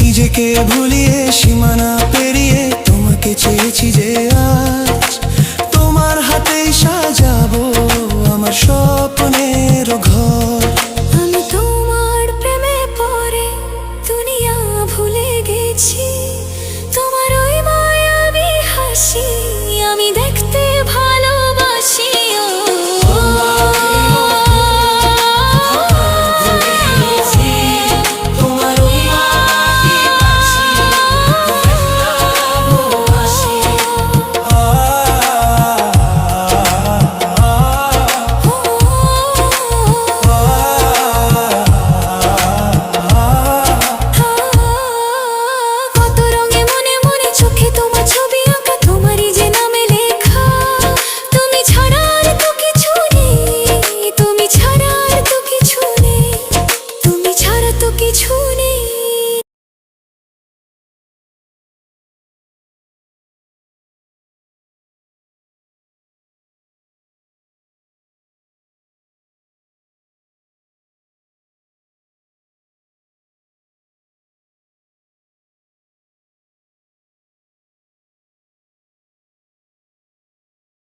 নিজেকে ভুলিয়ে সীমানা পেরিয়ে তোমাকে চেয়েছি যে আজ তোমার হাতেই সাজাবো আমার স্বপ্নের ঘর। আমি তোমার প্রেমে পড়ে দুনিয়া ভুলে গেছি।